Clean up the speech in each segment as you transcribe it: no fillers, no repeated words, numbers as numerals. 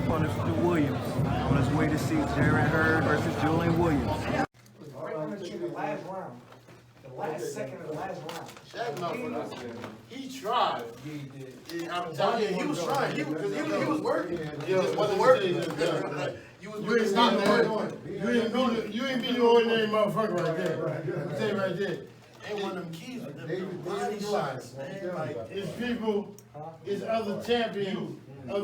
opponent to Williams on his way to see Jarrett HURD versus Julian Williams. Right on the last round. The last second of the last round. That motherfucker, he tried. Yeah, he did. I'm telling you, he was trying. He was working. He just wasn't working. You was You ain't not working. You ain't be the ordinary motherfucker right there. I'm telling you right there. Ain't one of them keys with them body shots, man. Like, It's people, it's other champions. You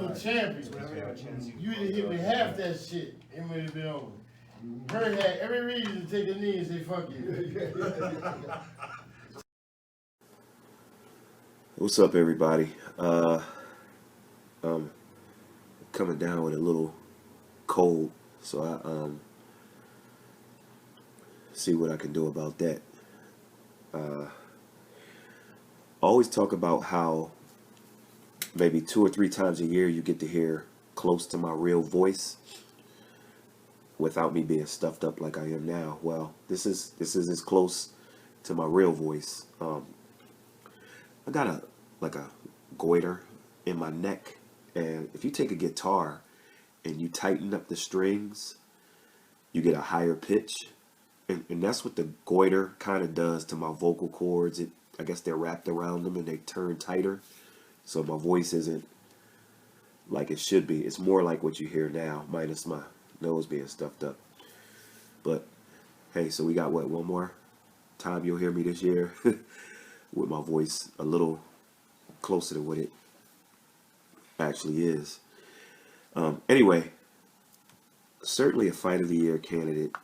didn't hit me half that shit, it would have been over. Bird had every reason to take a knee and say fuck you. What's up, everybody? Coming down with a little cold, so I see what I can do about that. I always talk about how maybe 2 or 3 times a year you get to hear close to my real voice without me being stuffed up like I am now. Well, this is as close to my real voice. I got a goiter in my neck, and if you take a guitar and you tighten up the strings, you get a higher pitch, and that's what the goiter kind of does to my vocal cords. I guess they're wrapped around them and they turn tighter, so my voice isn't like it should be. It's more like what you hear now, minus my nose being stuffed up. But hey, so we got what, one more time you'll hear me this year with my voice a little closer to what it actually is. Anyway, certainly a Fight of the Year candidate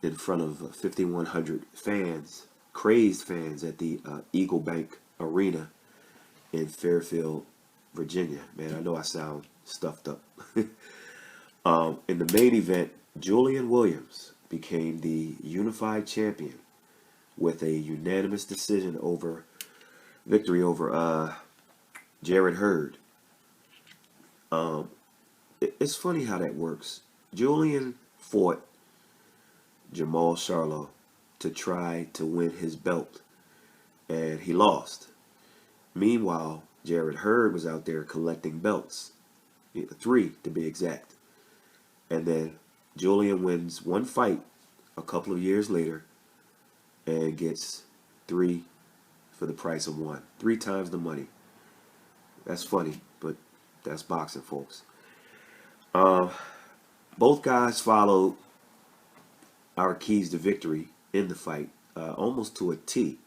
in front of 5,100 fans, crazed fans at the Eagle Bank Arena in Fairfield, Virginia. Man, I know I sound stuffed up. In the main event, Julian Williams became the unified champion with a unanimous decision victory over Jarrett HURD. It's funny how that works. Julian fought Jamal Charlo to try to win his belt, and he lost. Meanwhile, Jarrett HURD was out there collecting belts, 3 to be exact. And then Julian wins one fight a couple of years later and gets 3 for the price of 1. 3 times the money. That's funny, but that's boxing, folks. Both guys followed our keys to victory in the fight, almost to a T.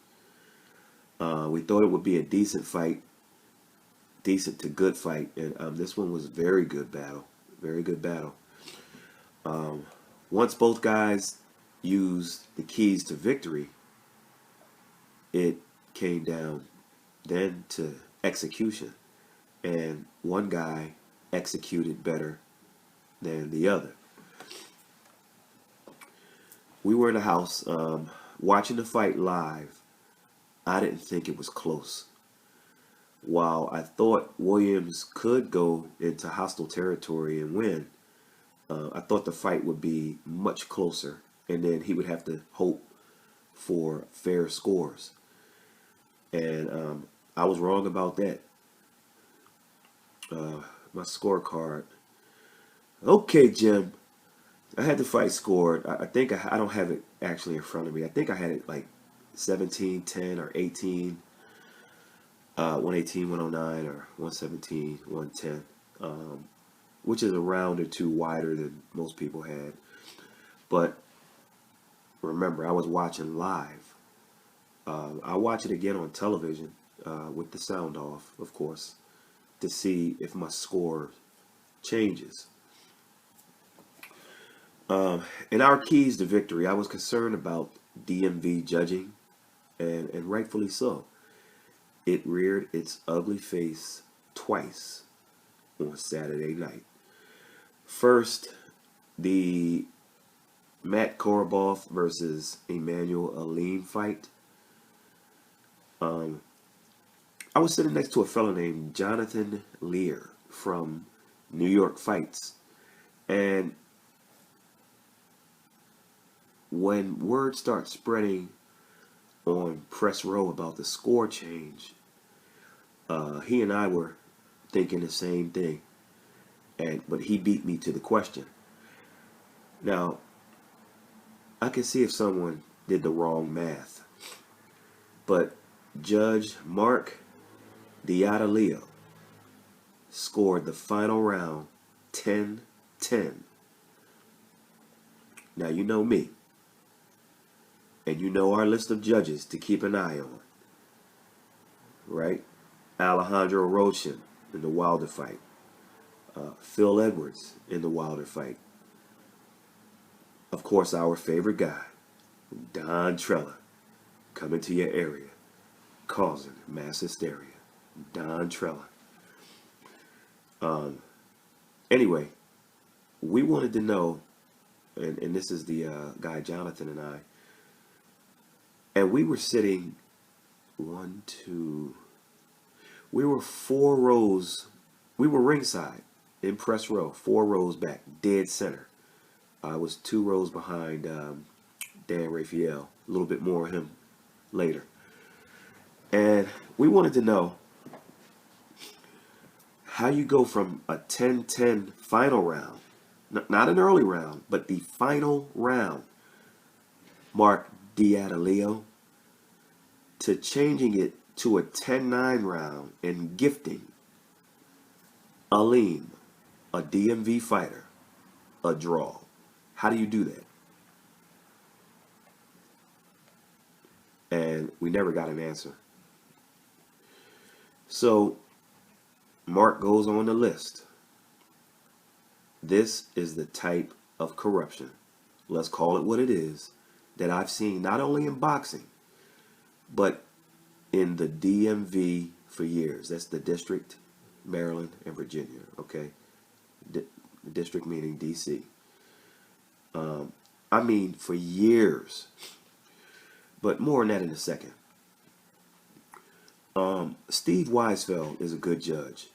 We thought it would be a decent fight, decent to good fight, and this one was a very good battle. Once both guys used the keys to victory, it came down then to execution, and one guy executed better than the other. We were in the house watching the fight live. I didn't think it was close. While I thought Williams could go into hostile territory and win, I thought the fight would be much closer, and then he would have to hope for fair scores. And I was wrong about that. My scorecard. Okay, Jim. I had the fight scored. I think I don't have it actually in front of me. I think I had it like 17-10 or 18. 118, 109, or 117, 110. Which is a round or 2 wider than most people had. But remember, I was watching live. I'll watch it again on television with the sound off, of course, to see if my score changes. In our keys to victory, I was concerned about DMV judging, and rightfully so. It reared its ugly face twice on Saturday night. First, the Matt Korobov versus Emmanuel Aline fight. I was sitting next to a fellow named Jonathan Lear from New York Fights, and when word starts spreading on Press Row about the score change, he and I were thinking the same thing. but he beat me to the question. Now, I can see if someone did the wrong math, but Judge Mark D'Atalio scored the final round 10-10. Now, you know me, and you know our list of judges to keep an eye on, right? Alejandro Rochin in the Wilder fight. Phil Edwards in the Wilder fight. Of course, our favorite guy, Don Trella, coming to your area, causing mass hysteria. Don Trella. Anyway, we wanted to know, and this is the guy Jonathan and I, and we were sitting we were 4 rows, we were ringside in press row, 4 rows back, dead center. I was 2 rows behind Dan Raphael, a little bit more of him later. And we wanted to know how you go from a 10-10 final round, not an early round, but the final round, Mark D'Atalio, to changing it to a 10-9 round and gifting Aleem, a DMV fighter, a draw. How do you do that? And we never got an answer. So Mark goes on the list. This is the type of corruption, let's call it what it is, that I've seen not only in boxing, but in the DMV for years. That's the District, Maryland, and Virginia, okay? District meaning D.C. I mean, for years. But more on that in a second. Steve Weisfeld is a good judge.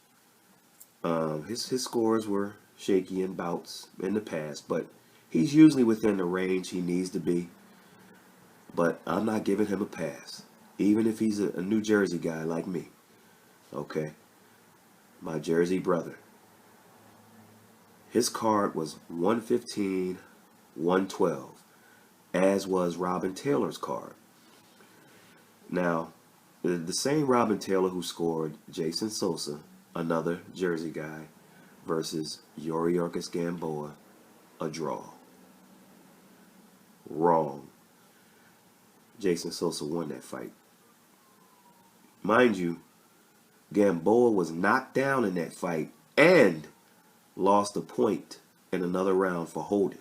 His scores were shaky in bouts in the past, but he's usually within the range he needs to be. But I'm not giving him a pass, even if he's a New Jersey guy like me. Okay? My Jersey brother. His card was 115, 112, as was Robin Taylor's card. Now, the same Robin Taylor who scored Jason Sosa, another Jersey guy, versus Yuriorkis Gamboa, a draw. Wrong. Jason Sosa won that fight. Mind you, Gamboa was knocked down in that fight and lost a point in another round for holding.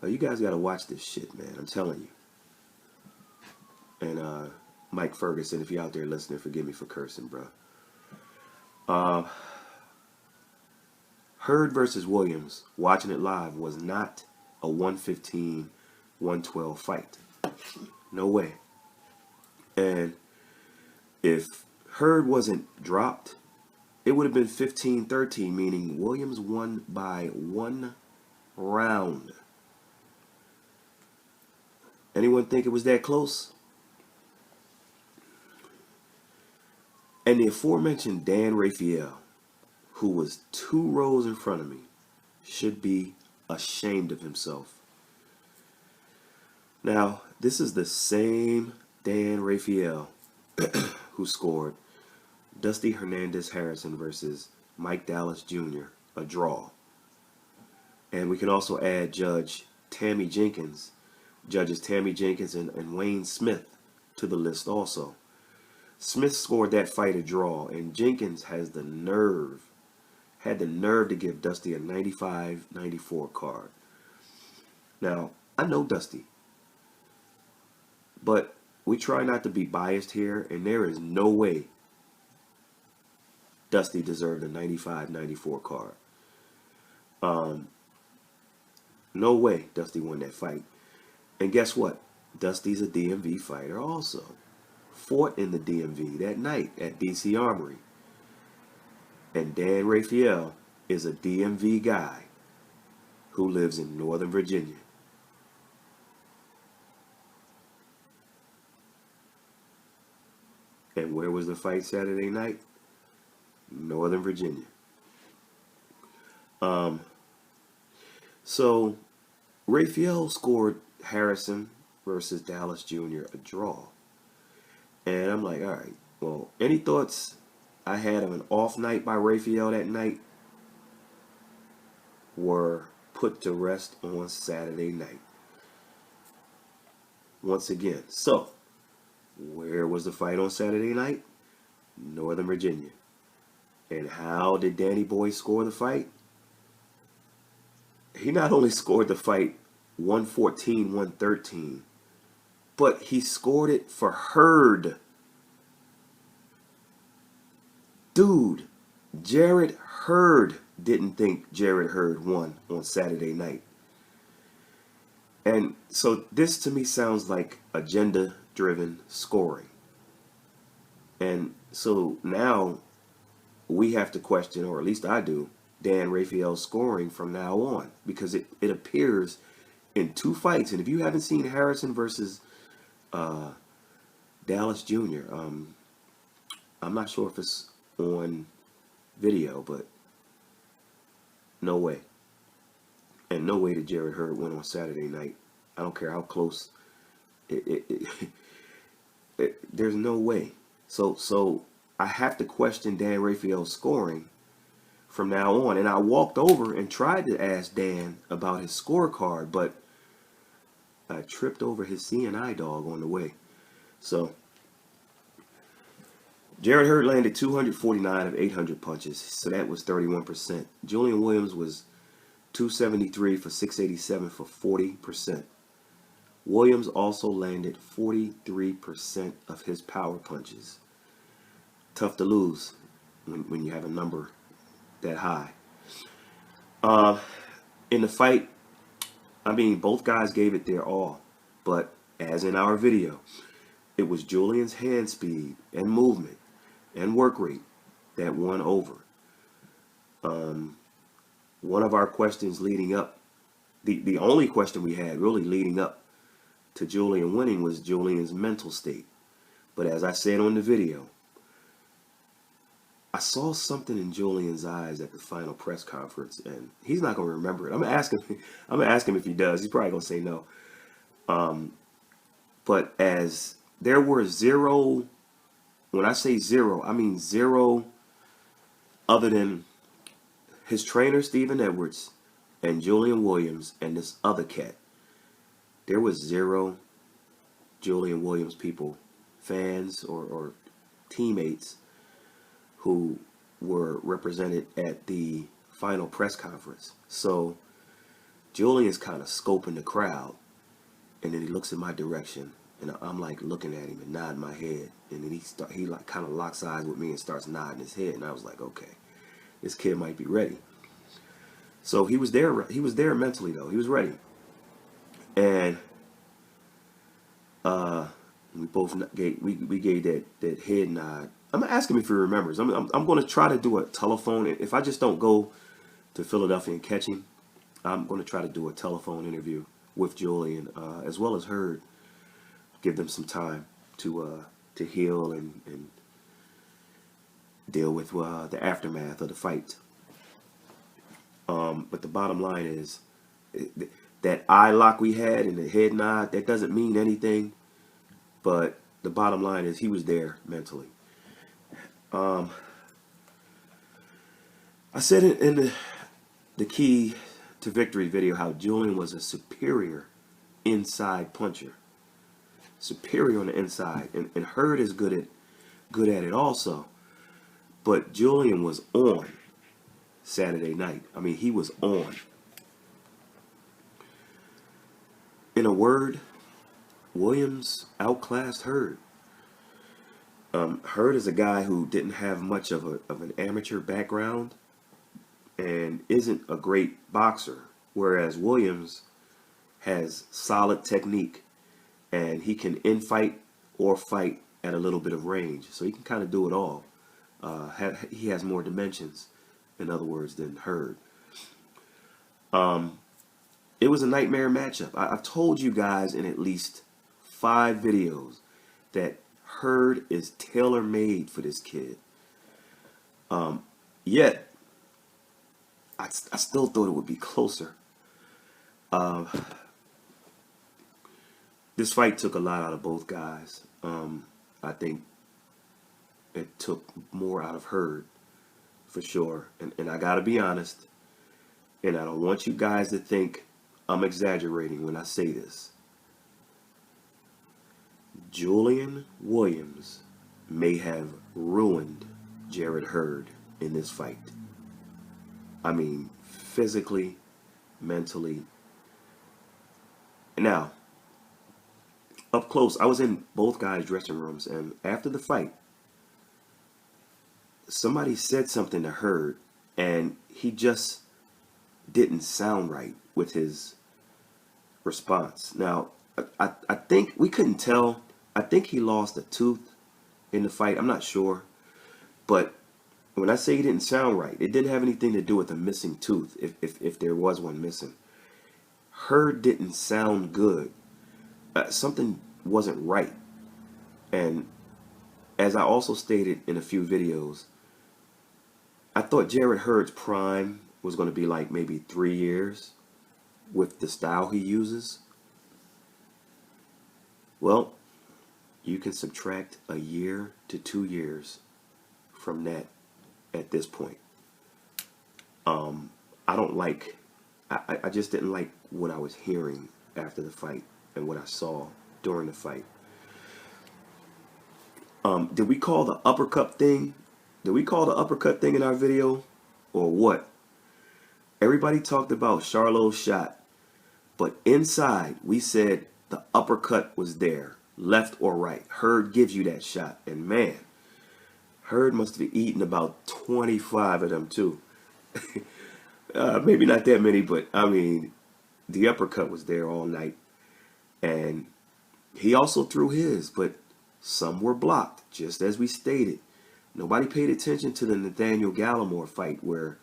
You guys got to watch this shit, man. I'm telling you. And Mike Ferguson, if you're out there listening, forgive me for cursing, bro. Hurd versus Williams, watching it live, was not a 115, 112 fight. No way. And if Hurd wasn't dropped, it would have been 15-13, meaning Williams won by 1 round. Anyone think it was that close? And the aforementioned Dan Raphael, who was 2 rows in front of me, should be ashamed of himself. Now, this is the same Dan Raphael who scored Dusty Hernandez Harrison versus Mike Dallas Jr., a draw. And we can also add Judges Tammy Jenkins and Wayne Smith to the list also. Smith scored that fight a draw, and Jenkins had the nerve to give Dusty a 95-94 card. Now, I know Dusty, but we try not to be biased here, and there is no way Dusty deserved a 95-94 card. No way Dusty won that fight. And guess what? Dusty's a DMV fighter also. Fought in the DMV that night at DC Armory. And Dan Raphael is a DMV guy who lives in Northern Virginia. And where was the fight Saturday night? Northern Virginia. So Rafael scored Harrison versus Dallas Jr. a draw. And I'm like, all right, well, any thoughts I had of an off night by Rafael that night were put to rest on Saturday night. Once again, so where was the fight on Saturday night? Northern Virginia. And how did Danny Boy score the fight? He not only scored the fight 114-113, but he scored it for Hurd. Dude, Jarrett Hurd didn't think Jarrett Hurd won on Saturday night. And so this to me sounds like agenda-driven scoring. And so now we have to question, or at least I do, Dan Rafael's scoring from now on, because it appears in two fights. And if you haven't seen Harrison versus Dallas Jr., I'm not sure if it's on video, but no way. And no way did Jarrett Hurd win on Saturday night. I don't care how close. There's no way. So I have to question Dan Rafael's scoring from now on. And I walked over and tried to ask Dan about his scorecard, but I tripped over his CNI dog on the way. So Jarrett Hurd landed 249 of 800 punches, so that was 31%. Julian Williams was 273 for 687 for 40%. Williams also landed 43% of his power punches. Tough to lose when you have a number that high. In the fight, I mean, both guys gave it their all, but as in our video, it was Julian's hand speed and movement and work rate that won over. One of our questions leading up, the only question we had really leading up to Julian winning was Julian's mental state. But as I said on the video, I saw something in Julian's eyes at the final press conference, and he's not going to remember it. I'm gonna ask him if he does. He's probably going to say no. But as there were zero, when I say zero, I mean zero other than his trainer, Stephen Edwards, and Julian Williams, and this other cat. There was zero Julian Williams people, fans or teammates who were represented at the final press conference. So Julian's kind of scoping the crowd, and then he looks in my direction, and I'm like looking at him and nodding my head, and then he like kind of locks eyes with me and starts nodding his head, and I was like, okay, this kid might be ready. So he was there. He was there mentally though. He was ready, and we both gave that head nod. I'm gonna ask him if he remembers. I'm going to try to do a telephone. If I just don't go to Philadelphia and catch him, I'm going to try to do a telephone interview with Julian as well as Hurd. Give them some time to heal and deal with the aftermath of the fight. But the bottom line is that eye lock we had and the head nod, that doesn't mean anything. But the bottom line is he was there mentally. I said in the Key to Victory video how Julian was a superior inside puncher. Superior on the inside. And Hurd is good at it also. But Julian was on Saturday night. I mean, he was on. In a word, Williams outclassed Hurd. Hurd is a guy who didn't have much of an amateur background and isn't a great boxer, whereas Williams has solid technique and he can infight or fight at a little bit of range, so he can kind of do it all. He has more dimensions, in other words, than Hurd. It was a nightmare matchup. I've told you guys in at least 5 videos that Hurd is tailor-made for this kid. Yet, I still thought it would be closer. This fight took a lot out of both guys. I think it took more out of Hurd, for sure. And I gotta be honest, and I don't want you guys to think I'm exaggerating when I say this. Julian Williams may have ruined Jarrett Hurd in this fight. I mean, physically, mentally. Now, up close, I was in both guys' dressing rooms, and after the fight, somebody said something to Hurd, and he just didn't sound right with his response. Now, I think we couldn't tell. I think he lost a tooth in the fight. I'm not sure. But when I say he didn't sound right, it didn't have anything to do with a missing tooth, if there was one missing. Hurd didn't sound good. Something wasn't right. And as I also stated in a few videos, I thought Jarrett Hurd's prime was going to be like maybe 3 years with the style he uses. Well, you can subtract a year to 2 years from that at this point. I don't like, I just didn't like what I was hearing after the fight and what I saw during the fight. Did we call the uppercut thing? Did we call the uppercut thing in our video or what? Everybody talked about Charlo's shot, but inside we said the uppercut was there, left or right. Hurd gives you that shot, and man, Hurd must have eaten about 25 of them too. Maybe not that many, but I mean, the uppercut was there all night. And he also threw his, but some were blocked, just as we stated. Nobody paid attention to the Nathaniel Gallimore fight where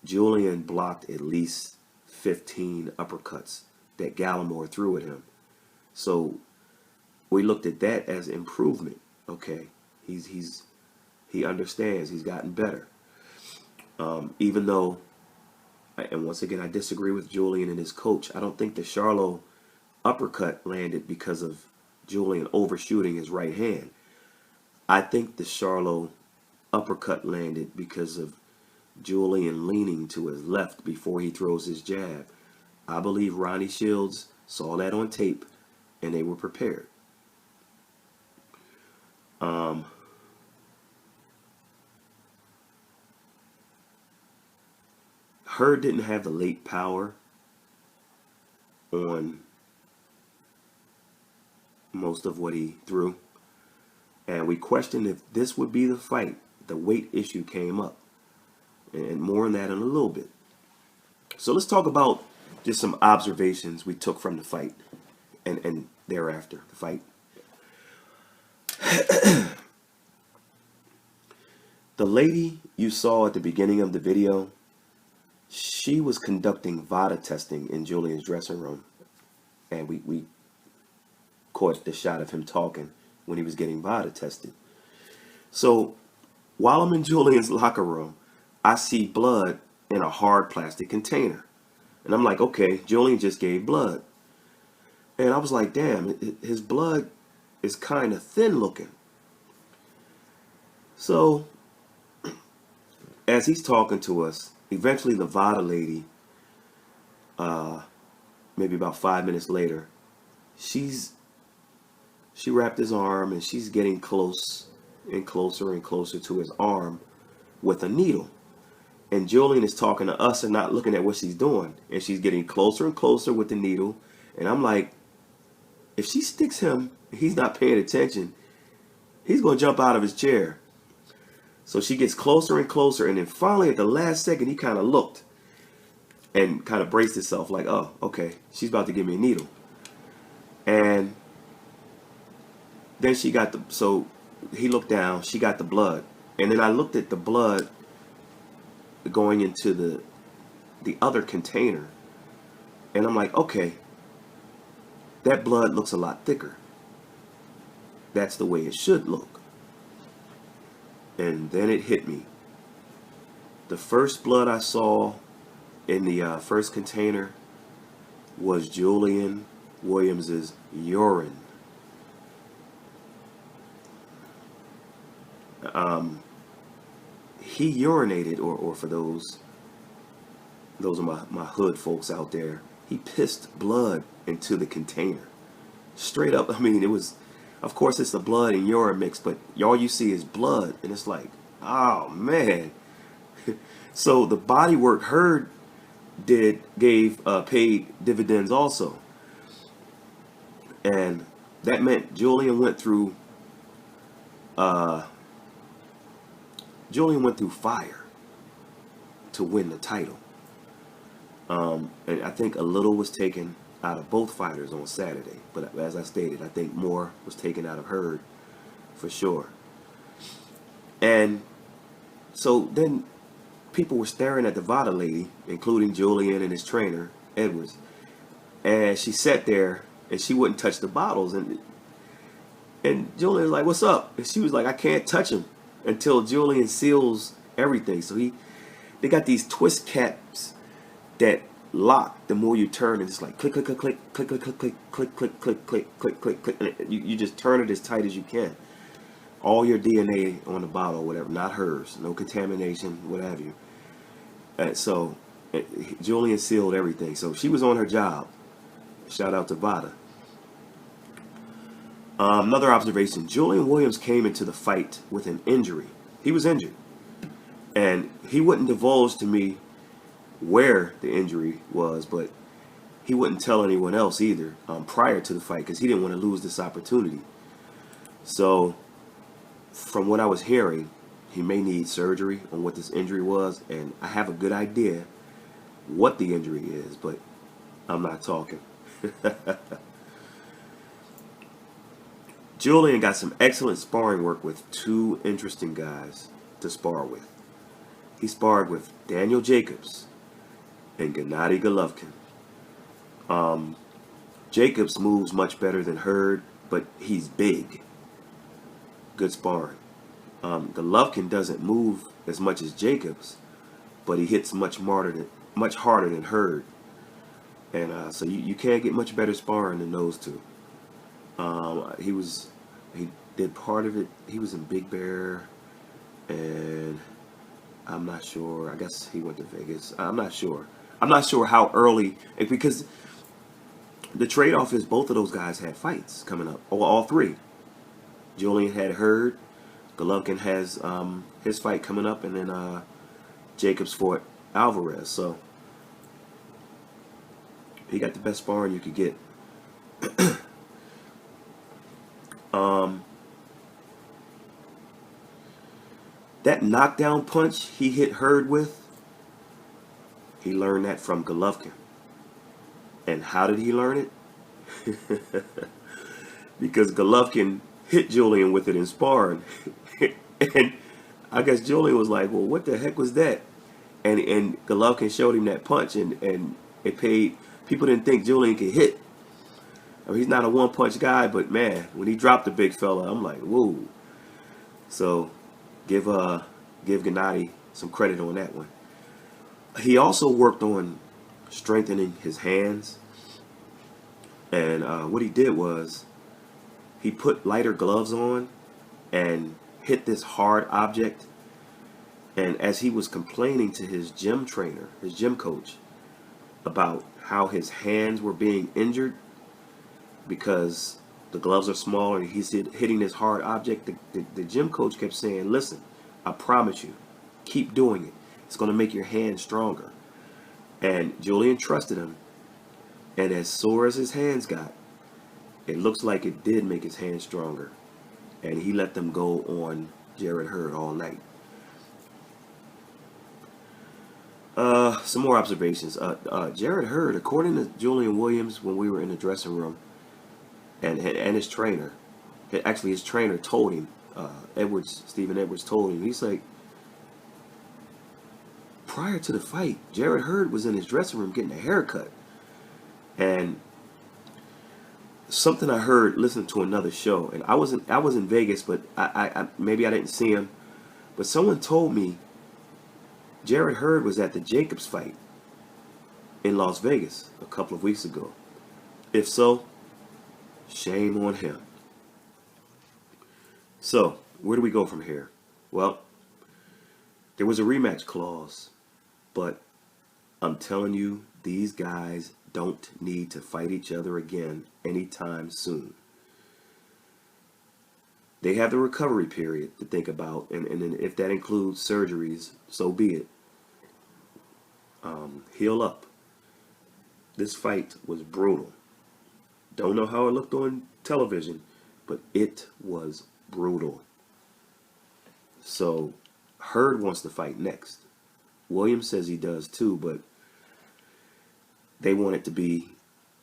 Julian blocked at least 15 uppercuts that Gallimore threw at him. So we looked at that as improvement. Okay, he understands. He's gotten better. Even though, and once again, I disagree with Julian and his coach. I don't think the Charlo uppercut landed because of Julian overshooting his right hand. I think the Charlo uppercut landed because of Julian leaning to his left before he throws his jab. I believe Ronnie Shields saw that on tape and they were prepared. Hurd didn't have the late power on most of what he threw. And we questioned if this would be the fight. The weight issue came up. And more on that in a little bit. So let's talk about just some observations we took from the fight and thereafter the fight. The lady you saw at the beginning of the video, she was conducting VADA testing in Julian's dressing room. And we caught the shot of him talking when he was getting VADA tested. So while I'm in Julian's locker room, I see blood in a hard plastic container. And I'm like, okay, Julian just gave blood. And I was like, damn, his blood is kind of thin looking. So as he's talking to us, eventually the VADA lady, maybe about 5 minutes later, she wrapped his arm and she's getting close and closer and closer to his arm with a needle. And Julian is talking to us and not looking at what she's doing. And she's getting closer and closer with the needle. And I'm like, if she sticks him, he's not paying attention, he's going to jump out of his chair. So she gets closer and closer. And then finally at the last second, he kind of looked and kind of braced himself like, oh, okay, she's about to give me a needle. And then she got so he looked down, she got the blood. And then I looked at the blood going into the other container. And I'm like, okay, that blood looks a lot thicker. That's the way it should look. And then it hit me. The first blood I saw in the first container was Julian Williams's urine. He urinated, or for those are my hood folks out there, he pissed blood into the container. Straight up. I mean, it was, of course it's the blood and urine mix, but all you see is blood, and it's like, oh man. So the body work Hurd gave paid dividends also, and that meant Julian went through fire to win the title. And I think a little was taken out of both fighters on Saturday, but as I stated, I think more was taken out of Hurd for sure. And so then people were staring at the Vada lady, including Julian and his trainer, Edwards. And she sat there and she wouldn't touch the bottles. And Julian was like, "What's up?" And she was like, "I can't touch him until Julian seals everything." So they got these twist caps that lock the more you turn, and it's like click, click, click, click, click, click, click, click, click, click, click, click, click, click, click. And you just turn it as tight as you can. All your DNA on the bottle, whatever, not hers, no contamination, what have you. So Julian sealed everything. So she was on her job. Shout out to Vada. Another observation: Julian Williams came into the fight with an injury. He was injured, and he wouldn't divulge to me where the injury was, but he wouldn't tell anyone else either prior to the fight because he didn't want to lose this opportunity. So from what I was hearing, he may need surgery on what this injury was, and I have a good idea what the injury is, but I'm not talking. Julian got some excellent sparring work with two interesting guys to spar with. He sparred with Daniel Jacobs and Gennady Golovkin. Jacobs moves much better than Hurd, but he's big. Good sparring. Golovkin doesn't move as much as Jacobs, but he hits much harder than Hurd. And so you can't get much better sparring than those two. He did part of it. He was in Big Bear, and I'm not sure. I guess he went to Vegas. I'm not sure. I'm not sure how early, because the trade-off is both of those guys had fights coming up. All three. Julian had Hurd. Golovkin has his fight coming up, and then Jacobs fought Alvarez. So he got the best sparring you could get. That knockdown punch he hit Hurd with, he learned that from Golovkin. And how did he learn it? Because Golovkin hit Julian with it in sparring. And I guess Julian was like, well, what the heck was that? And Golovkin showed him that punch, and it paid. People didn't think Julian could hit. I mean, he's not a one-punch guy, but man, when he dropped the big fella, I'm like, whoa. So give Gennady some credit on that one. He also worked on strengthening his hands. And what he did was he put lighter gloves on and hit this hard object. And as he was complaining to his gym trainer, his gym coach, about how his hands were being injured because the gloves are smaller and he's hitting this hard object, the gym coach kept saying, listen, I promise you, keep doing it. It's going to make your hands stronger. And Julian trusted him. And as sore as his hands got, it looks like it did make his hands stronger. And he let them go on Jarrett Hurd all night. Some more observations. Jarrett Hurd, according to Julian Williams, when we were in the dressing room, and his trainer, actually his trainer told him, Stephen Edwards told him, he's like, prior to the fight, Jarrett Hurd was in his dressing room getting a haircut. And something I heard listening to another show, and I was in Vegas, but I maybe I didn't see him, but someone told me Jarrett Hurd was at the Jacobs fight in Las Vegas a couple of weeks ago. If so, shame on him. So, where do we go from here? Well, there was a rematch clause, but I'm telling you, these guys don't need to fight each other again anytime soon. They have the recovery period to think about, and if that includes surgeries, so be it. Heal up. This fight was brutal. Don't know how it looked on television, but it was brutal. So, Hurd wants to fight next. Williams says he does too, but they want it to be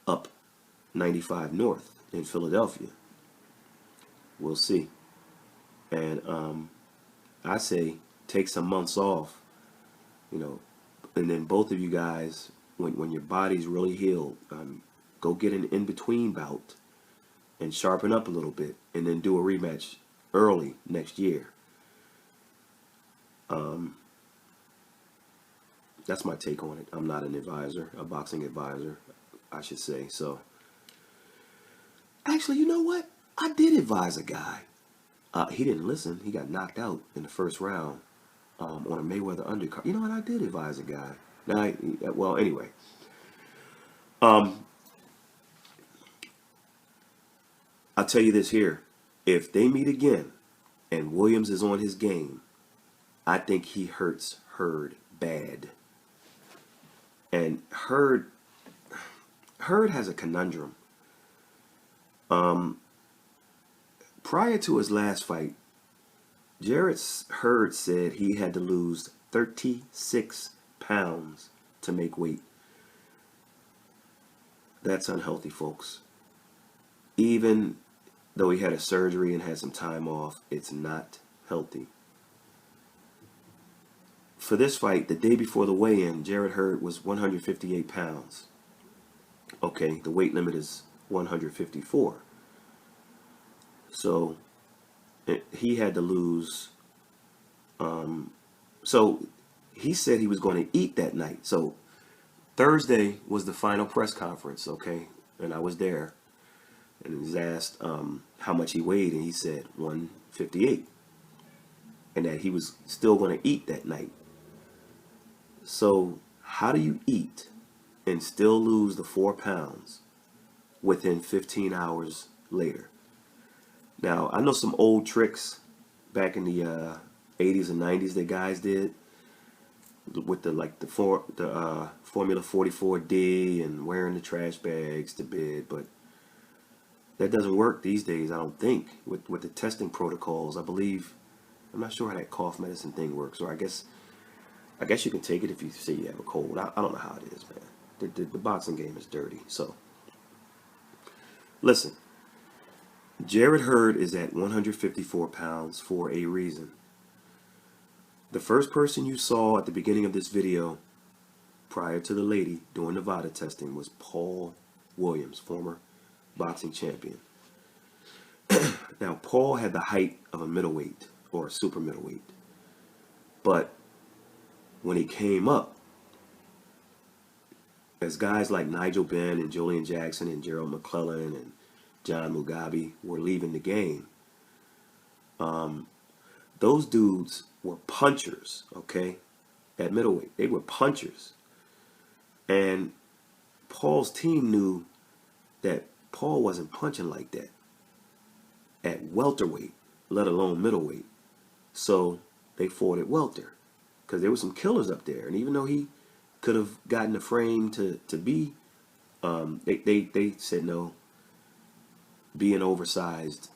up 95 North in Philadelphia. We'll see. And I say take some months off, and then both of you guys, when your body's really healed, go get an in-between bout and sharpen up a little bit, and then do a rematch early next year. That's my take on it. I'm not an advisor, a boxing advisor, I should say. So, actually, you know what? I did advise a guy. He didn't listen. He got knocked out in the first round on a Mayweather undercard. You know what? I did advise a guy. Now, well, anyway. I'll tell you this here. If they meet again and Williams is on his game, I think he hurts Hurd bad. And Hurd has a conundrum. Prior to his last fight, Jarrett Hurd said he had to lose 36 pounds to make weight. That's unhealthy, folks. Even though he had a surgery and had some time off, it's not healthy. For this fight, the day before the weigh-in, Jarrett Hurd was 158 pounds. Okay, the weight limit is 154. So he had to lose. So he said he was going to eat that night. So Thursday was the final press conference, okay? And I was there. And he was asked how much he weighed, and he said 158. And that he was still going to eat that night. So how do you eat and still lose the 4 pounds within 15 hours later? Now, I know some old tricks back in the 80s and 90s that guys did with the Formula 44D and wearing the trash bags to bed, but that doesn't work these days, I don't think, with the testing protocols. I'm not sure how that cough medicine thing works, or I guess you can take it if you say you have a cold. I don't know how it is, man. The boxing game is dirty. So, listen. Jarrett Hurd is at 154 pounds for a reason. The first person you saw at the beginning of this video, prior to the lady doing Nevada testing, was Paul Williams, former boxing champion. Now, Paul had the height of a middleweight or a super middleweight. But when he came up, as guys like Nigel Benn and Julian Jackson and Gerald McClellan and John Mugabe were leaving the game, those dudes were punchers, okay, at middleweight. They were punchers. And Paul's team knew that Paul wasn't punching like that at welterweight, let alone middleweight. So they fought at welter because there were some killers up there. And even though he could have gotten the frame to be, they said no, be an oversized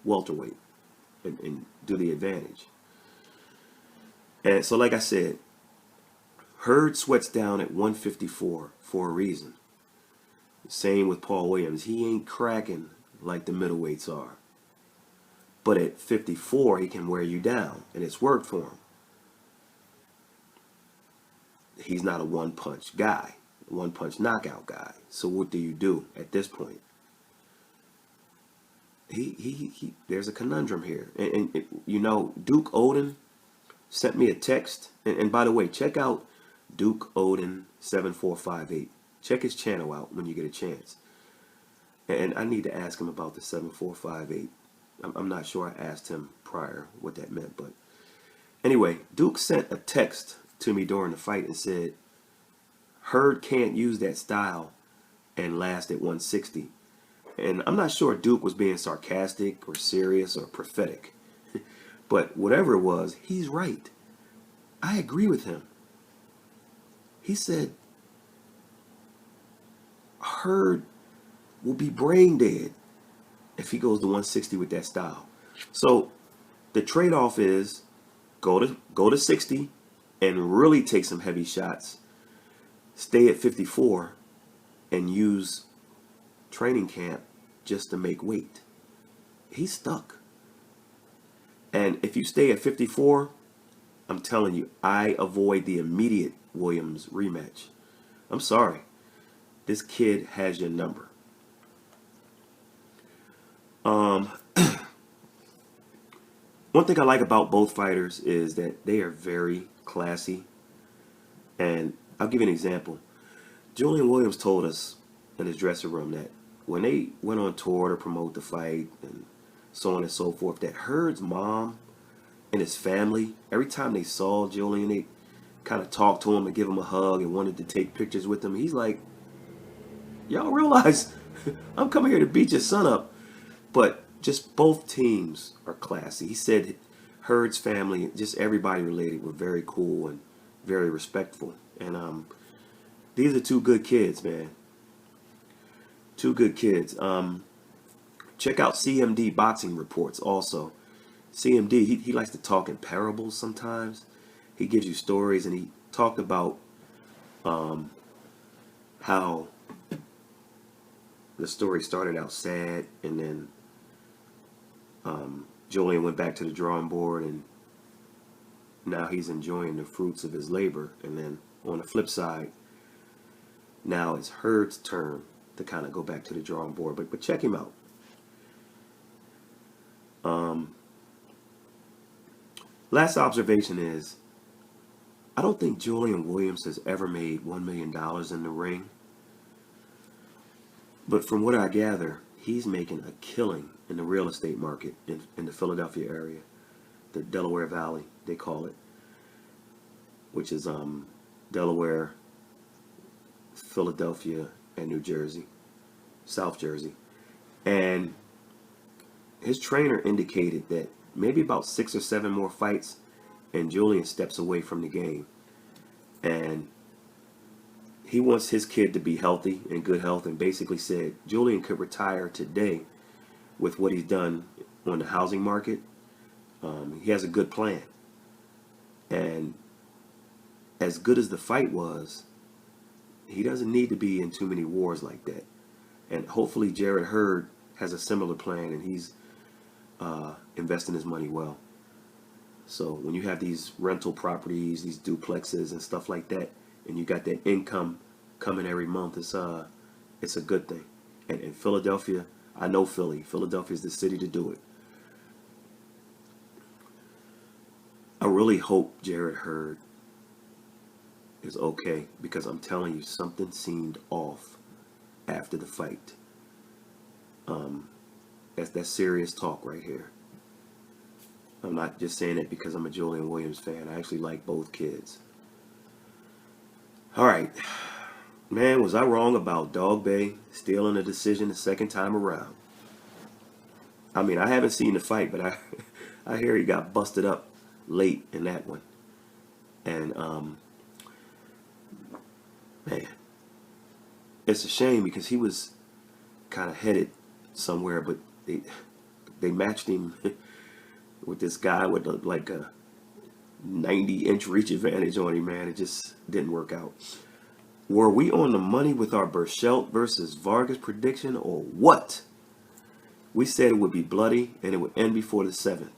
welterweight and do the advantage. And so, like I said, Hurd sweats down at 154 for a reason. Same with Paul Williams. He ain't cracking like the middleweights are. But at 54, he can wear you down, and it's worked for him. He's not a one-punch guy, one-punch knockout guy. So what do you do at this point? There's a conundrum here. And you know, Duke Oden sent me a text. And by the way, check out Duke Odin 7458. Check his channel out when you get a chance. And I need to ask him about the 7458. I'm not sure I asked him prior what that meant, but anyway, Duke sent a text to me during the fight and said, Hurd can't use that style and last at 160. And I'm not sure Duke was being sarcastic or serious or prophetic. But whatever it was, he's right. I agree with him. He said Hurd will be brain dead if he goes to 160 with that style. So the trade-off is go to 60 and really take some heavy shots. Stay at 54 and use training camp just to make weight. He's stuck. And if you stay at 54, I'm telling you, I avoid the immediate Williams rematch. I'm sorry. This kid has your number. One thing I like about both fighters is that they are very classy. And I'll give you an example. Julian Williams told us in his dressing room that when they went on tour to promote the fight and so on and so forth, that Hurd's mom and his family, every time they saw Julian, they kind of talked to him and give him a hug and wanted to take pictures with him. He's like, y'all realize I'm coming here to beat your son up. But just both teams are classy. He said Hurd's family, just everybody related, were very cool and very respectful. And these are two good kids, man. Two good kids. Check out CMD boxing reports also. CMD, he likes to talk in parables sometimes. He gives you stories, and he talked about how the story started out sad, and then Julian went back to the drawing board, and now he's enjoying the fruits of his labor. And then on the flip side, now it's Hurd's turn to kind of go back to the drawing board. But check him out. Last observation is, I don't think Julian Williams has ever made $1 million in the ring. But from what I gather, he's making a killing in the real estate market in the Philadelphia area. The Delaware Valley, they call it. Which is Delaware, Philadelphia, and New Jersey. South Jersey. And his trainer indicated that maybe about 6 or 7 more fights and Julian steps away from the game. And he wants his kid to be healthy, in good health, and basically said Julian could retire today with what he's done on the housing market. He has a good plan. And as good as the fight was, he doesn't need to be in too many wars like that. And hopefully Jarrett Hurd has a similar plan, and he's investing his money well. So when you have these rental properties, these duplexes and stuff like that, and you got that income coming every month, it's a good thing. And in Philadelphia, I know Philly. Philadelphia is the city to do it. I really hope Jarrett Hurd is okay, because I'm telling you, something seemed off after the fight. That's serious talk right here. I'm not just saying it because I'm a Julian Williams fan. I actually like both kids. All right. Man, was I wrong about Dog Bay stealing a decision the second time around? I mean, I haven't seen the fight, but I hear he got busted up late in that one. And, man, it's a shame because he was kind of headed somewhere, but they matched him with this guy with like a 90-inch reach advantage on him, man. It just didn't work out. Were we on the money with our Burchelt versus Vargas prediction, or what? We said it would be bloody and it would end before the 7th.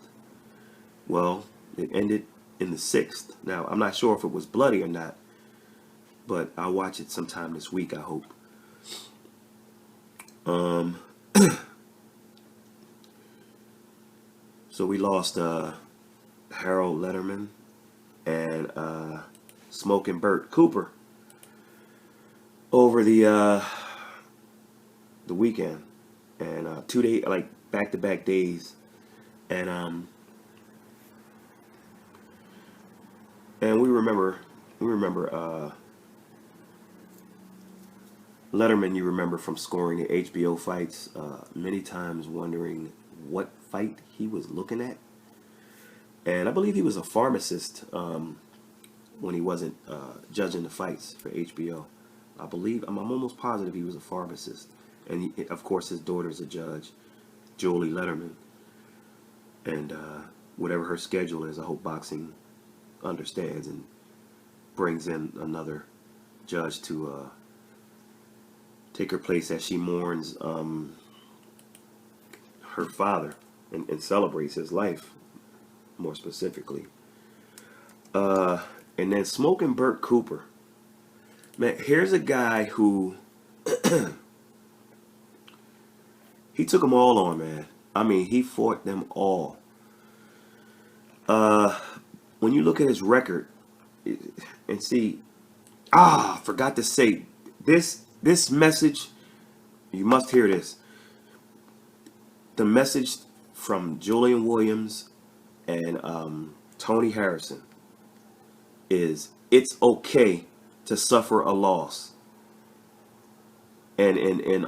Well, it ended in the 6th. Now, I'm not sure if it was bloody or not, but I'll watch it sometime this week, I hope. So we lost Harold Letterman and Smoking Burt Cooper over the weekend, and 2 day, like back-to-back days, and we remember Letterman. You remember from scoring at HBO fights, many times wondering what fight he was looking at, and I believe he was a pharmacist when he wasn't judging the fights for HBO. I'm almost positive he was a pharmacist, and of course his daughter's a judge, Julie Letterman, and whatever her schedule is, I hope boxing understands and brings in another judge to take her place as she mourns her father and celebrates his life, more specifically. And then Smoking Burt Cooper. Man, here's a guy who he took them all on, man. I mean, he fought them all. When you look at his record and see, forgot to say this message. You must hear this. The message from Julian Williams and Tony Harrison is it's okay to suffer a loss. And in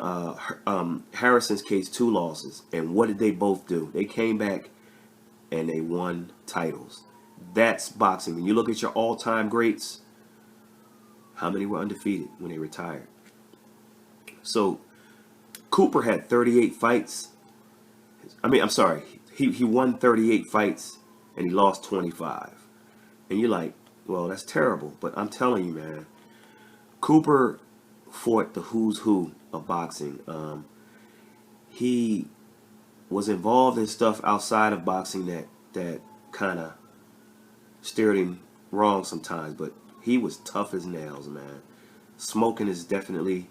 Harrison's case, 2 losses. And what did they both do? They came back and they won titles. That's boxing. When you look at your all-time greats, how many were undefeated when they retired? So Cooper had 38 fights. I'm sorry. He won 38 fights and he lost 25. And you're like, well, that's terrible. But I'm telling you, man, Cooper fought the who's who of boxing. He was involved in stuff outside of boxing that kind of steered him wrong sometimes, but he was tough as nails, man. Smoking is definitely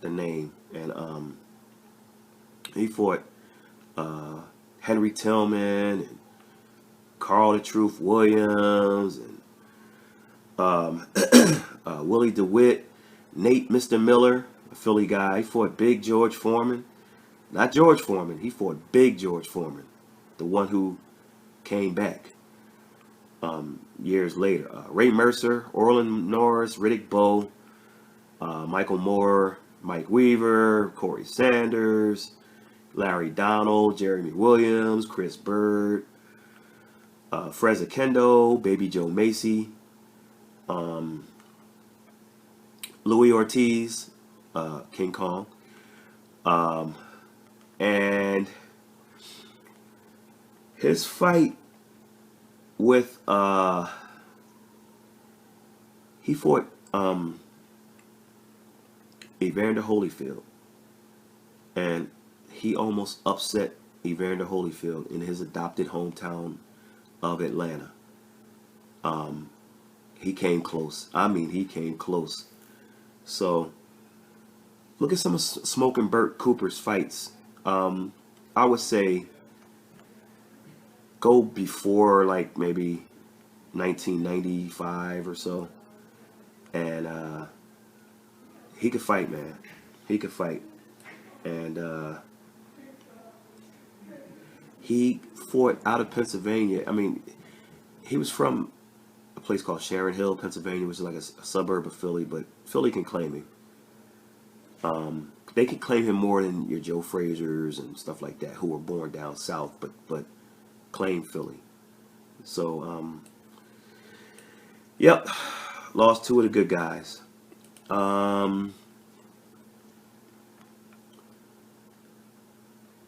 the name, and he fought Henry Tillman and Carl the Truth Williams and Willie DeWitt, Nate Mr. Miller, a Philly guy. He fought Big George Foreman. Not George Foreman. He fought Big George Foreman, the one who came back years later. Ray Mercer, Orland Norris, Riddick Bowe, Michael Moore, Mike Weaver, Corey Sanders, Larry Donald, Jeremy Williams, Chris Bird, Freza Kendo, Baby Joe Macy, Louis Ortiz, King Kong, and his fight with he fought Evander Holyfield, and he almost upset Evander Holyfield in his adopted hometown of Atlanta. He came close. I mean, he came close. So look at some of Smoking Burt Cooper's fights. I would say go before like maybe 1995 or so, and he could fight, man. He could fight, and he fought out of Pennsylvania. I mean, he was from a place called Sharon Hill, Pennsylvania, which is like a suburb of Philly, but Philly can claim him. They can claim him more than your Joe Frazier's and stuff like that, who were born down south, but claim Philly. So, yep, lost 2 of the good guys.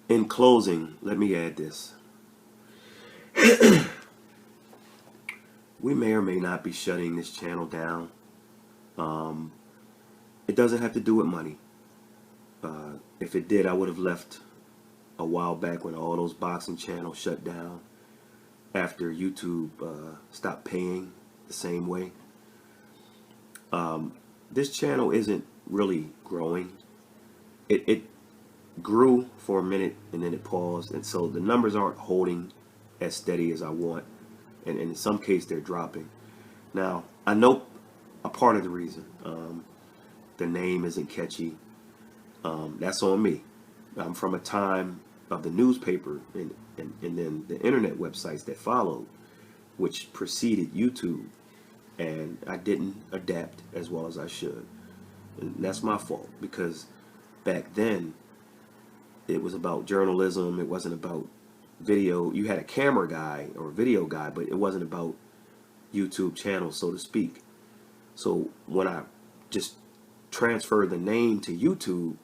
In closing, let me add this. We may or may not be shutting this channel down. It doesn't have to do with money. If it did, I would have left a while back when all those boxing channels shut down after YouTube stopped paying the same way. This channel isn't really growing. It grew for a minute and then it paused, and so the numbers aren't holding as steady as I want. and in some case they're dropping. Now, I know a part of the reason. The name isn't catchy. That's on me. I'm from a time of the newspaper and then the internet websites that followed, which preceded YouTube, and I didn't adapt as well as I should. And that's my fault, because back then it was about journalism. It wasn't about video. You had a camera guy or a video guy, but it wasn't about YouTube channels, so to speak. So when I just transferred the name to YouTube,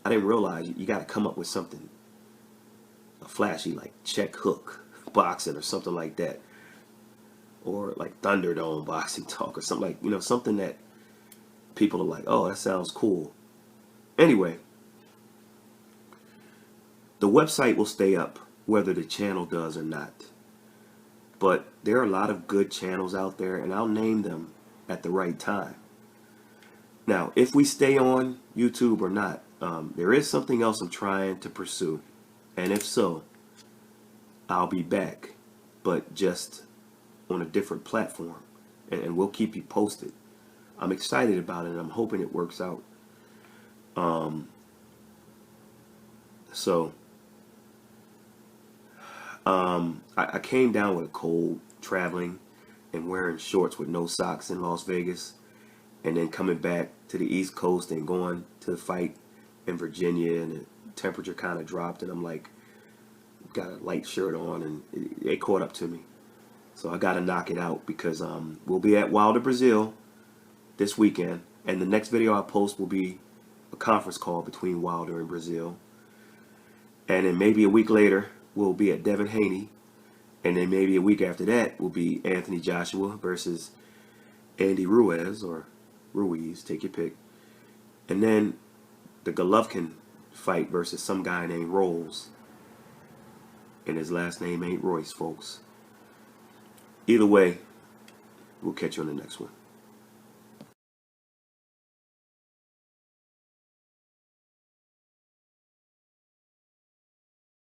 I didn't realize you got to come up with something flashy, like Check Hook Boxing or something like that, or like Thunderdome Boxing Talk or something, like, you know, something that people are like, oh, that sounds cool. Anyway, the website will stay up whether the channel does or not, but there are a lot of good channels out there, and I'll name them at the right time. Now, if we stay on YouTube or not, there is something else I'm trying to pursue, and if so, I'll be back, but just on a different platform, and we'll keep you posted. I'm excited about it, and I'm hoping it works out. I came down with a cold traveling and wearing shorts with no socks in Las Vegas, and then coming back to the East Coast and going to the fight in Virginia, and the temperature kind of dropped, and I'm like, got a light shirt on, and it caught up to me. So I got to knock it out, because we'll be at Wilder, Brazil this weekend, and the next video I post will be a conference call between Wilder and Brazil. And then maybe a week later, we'll be at Devin Haney. And then maybe a week after that will be Anthony Joshua versus Andy Ruiz, or Ruiz, take your pick. And then the Golovkin fight versus some guy named Rolls. And his last name ain't Royce, folks. Either way, we'll catch you on the next one.